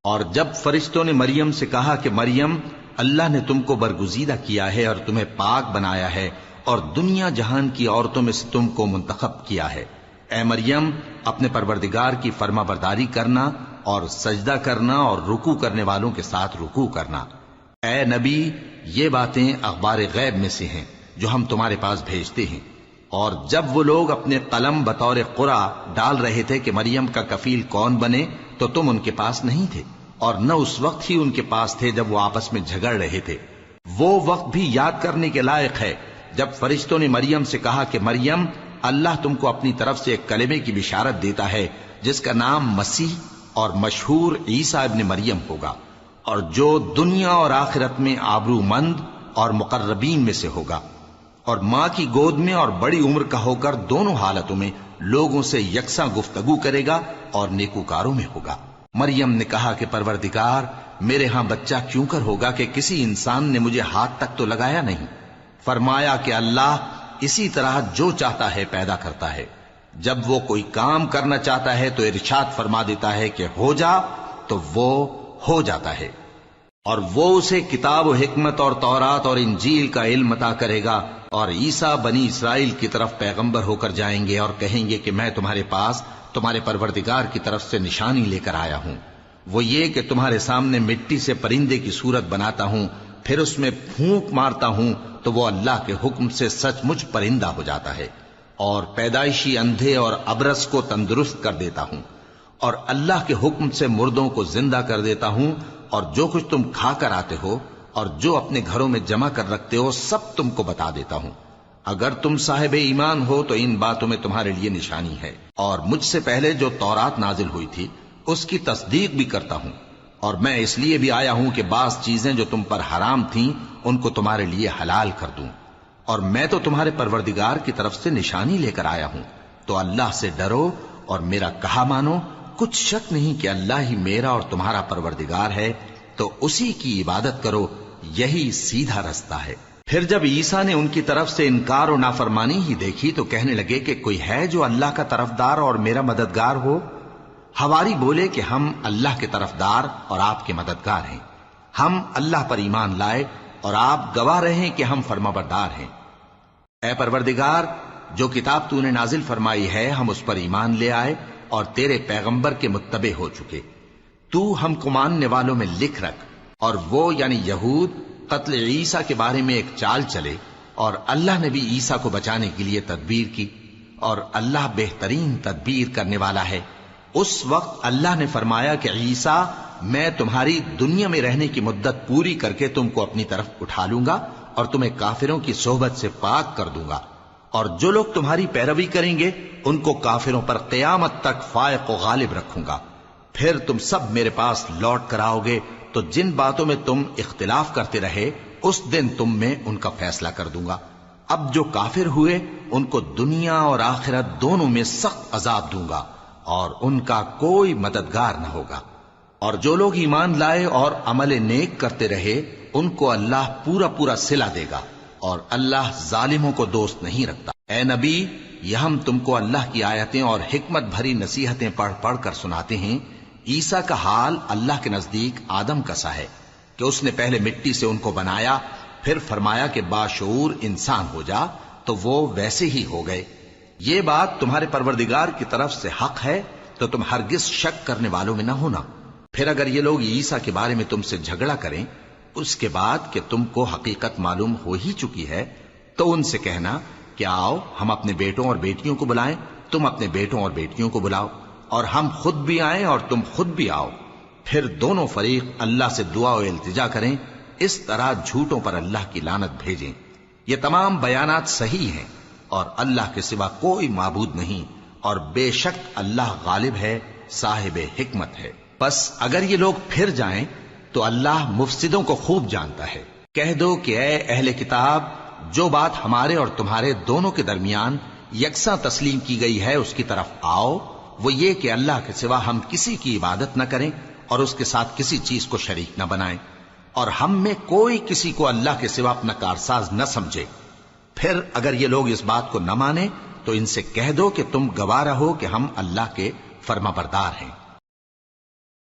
اور جب فرشتوں نے مریم سے کہا کہ مریم، اللہ نے تم کو برگزیدہ کیا ہے اور تمہیں پاک بنایا ہے اور دنیا جہان کی عورتوں میں سے تم کو منتخب کیا ہے، اے مریم اپنے پروردگار کی فرما برداری کرنا اور سجدہ کرنا اور رکوع کرنے والوں کے ساتھ رکوع کرنا۔ اے نبی، یہ باتیں اخبار غیب میں سے ہیں جو ہم تمہارے پاس بھیجتے ہیں۔ اور جب وہ لوگ اپنے قلم بطور قرعہ ڈال رہے تھے کہ مریم کا کفیل کون بنے، تو تم ان کے پاس نہیں تھے، اور نہ اس وقت ہی ان کے پاس تھے جب وہ آپس میں جھگڑ رہے تھے۔ وہ وقت بھی یاد کرنے کے لائق ہے جب فرشتوں نے مریم سے کہا کہ مریم، اللہ تم کو اپنی طرف سے ایک کلمے کی بشارت دیتا ہے جس کا نام مسیح اور مشہور عیسیٰ ابن مریم ہوگا، اور جو دنیا اور آخرت میں آبرو مند اور مقربین میں سے ہوگا، اور ماں کی گود میں اور بڑی عمر کا ہو کر دونوں حالتوں میں لوگوں سے یکساں گفتگو کرے گا اور نیکوکاروں میں ہوگا۔ مریم نے کہا کہ پروردگار، میرے ہاں بچہ کیوں کر ہوگا کہ کسی انسان نے مجھے ہاتھ تک تو لگایا نہیں۔ فرمایا کہ اللہ اسی طرح جو چاہتا ہے پیدا کرتا ہے، جب وہ کوئی کام کرنا چاہتا ہے تو ارشاد فرما دیتا ہے کہ ہو جا، تو وہ ہو جاتا ہے۔ اور وہ اسے کتاب و حکمت اور تورات اور انجیل کا علم عطا کرے گا، اور عیسیٰ بنی اسرائیل کی طرف پیغمبر ہو کر جائیں گے اور کہیں گے کہ میں تمہارے پاس تمہارے پروردگار کی طرف سے نشانی لے کر آیا ہوں، وہ یہ کہ تمہارے سامنے مٹی سے پرندے کی صورت بناتا ہوں، پھر اس میں پھونک مارتا ہوں تو وہ اللہ کے حکم سے سچ مچ پرندہ ہو جاتا ہے، اور پیدائشی اندھے اور ابرص کو تندرست کر دیتا ہوں، اور اللہ کے حکم سے مردوں کو زندہ کر دیتا ہوں، اور جو کچھ تم کھا کر آتے ہو اور جو اپنے گھروں میں جمع کر رکھتے ہو سب تم کو بتا دیتا ہوں۔ اگر تم صاحب ایمان ہو تو ان باتوں میں تمہارے لیے نشانی ہے، اور مجھ سے پہلے جو تورات نازل ہوئی تھی اس کی تصدیق بھی کرتا ہوں، اور میں اس لیے بھی آیا ہوں کہ بعض چیزیں جو تم پر حرام تھیں ان کو تمہارے لیے حلال کر دوں، اور میں تو تمہارے پروردگار کی طرف سے نشانی لے کر آیا ہوں، تو اللہ سے ڈرو اور میرا کہا مانو۔ کچھ شک نہیں کہ اللہ ہی میرا اور تمہارا پروردگار ہے، تو اسی کی عبادت کرو، یہی سیدھا رستہ ہے۔ پھر جب عیسیٰ نے ان کی طرف سے انکار و نافرمانی ہی دیکھی تو کہنے لگے کہ کوئی ہے جو اللہ کا طرفدار اور میرا مددگار ہو؟ حواری بولے کہ ہم اللہ کے طرفدار اور آپ کے مددگار ہیں، ہم اللہ پر ایمان لائے اور آپ گواہ رہیں کہ ہم فرمانبردار ہیں۔ اے پروردگار، جو کتاب تو نے نازل فرمائی ہے ہم اس پر ایمان لے آئے اور تیرے پیغمبر کے متبع ہو چکے، تو ہم کو ماننے والوں میں لکھ رکھ۔ اور وہ یعنی یہود قتل عیسیٰ کے بارے میں ایک چال چلے، اور اللہ نے بھی عیسیٰ کو بچانے کے لیے تدبیر کی، اور اللہ بہترین تدبیر کرنے والا ہے۔ اس وقت اللہ نے فرمایا کہ عیسیٰ، میں تمہاری دنیا میں رہنے کی مدت پوری کر کے تم کو اپنی طرف اٹھا لوں گا اور تمہیں کافروں کی صحبت سے پاک کر دوں گا، اور جو لوگ تمہاری پیروی کریں گے ان کو کافروں پر قیامت تک فائق و غالب رکھوں گا۔ پھر تم سب میرے پاس لوٹ کر آؤ گے تو جن باتوں میں تم اختلاف کرتے رہے اس دن تم میں ان کا فیصلہ کر دوں گا۔ اب جو کافر ہوئے ان کو دنیا اور آخرت دونوں میں سخت عذاب دوں گا، اور ان کا کوئی مددگار نہ ہوگا۔ اور جو لوگ ایمان لائے اور عمل نیک کرتے رہے ان کو اللہ پورا پورا صلہ دے گا، اور اللہ ظالموں کو دوست نہیں رکھتا۔ اے نبی، یہ ہم تم کو اللہ کی آیتیں اور حکمت بھری نصیحتیں پڑھ پڑھ کر سناتے ہیں۔ عیسیٰ کا حال اللہ کے نزدیک آدم کا سا ہے کہ اس نے پہلے مٹی سے ان کو بنایا، پھر فرمایا کہ باشعور انسان ہو جا، تو وہ ویسے ہی ہو گئے۔ یہ بات تمہارے پروردگار کی طرف سے حق ہے، تو تم ہرگز شک کرنے والوں میں نہ ہونا۔ پھر اگر یہ لوگ عیسیٰ کے بارے میں تم سے جھگڑا کریں اس کے بعد کہ تم کو حقیقت معلوم ہو ہی چکی ہے، تو ان سے کہنا کہ آؤ ہم اپنے بیٹوں اور بیٹیوں کو بلائیں، تم اپنے بیٹوں اور بیٹیوں کو بلاؤ، اور ہم خود بھی آئیں اور تم خود بھی آؤ، پھر دونوں فریق اللہ سے دعا و التجا کریں، اس طرح جھوٹوں پر اللہ کی لعنت بھیجیں۔ یہ تمام بیانات صحیح ہیں، اور اللہ کے سوا کوئی معبود نہیں، اور بے شک اللہ غالب ہے، صاحب حکمت ہے۔ بس اگر یہ لوگ پھر جائیں تو اللہ مفسدوں کو خوب جانتا ہے۔ کہہ دو کہ اے اہل کتاب، جو بات ہمارے اور تمہارے دونوں کے درمیان یکساں تسلیم کی گئی ہے اس کی طرف آؤ، وہ یہ کہ اللہ کے سوا ہم کسی کی عبادت نہ کریں اور اس کے ساتھ کسی چیز کو شریک نہ بنائیں، اور ہم میں کوئی کسی کو اللہ کے سوا اپنا کارساز نہ سمجھے۔ پھر اگر یہ لوگ اس بات کو نہ مانیں تو ان سے کہہ دو کہ تم گواہ رہو کہ ہم اللہ کے فرما بردار ہیں۔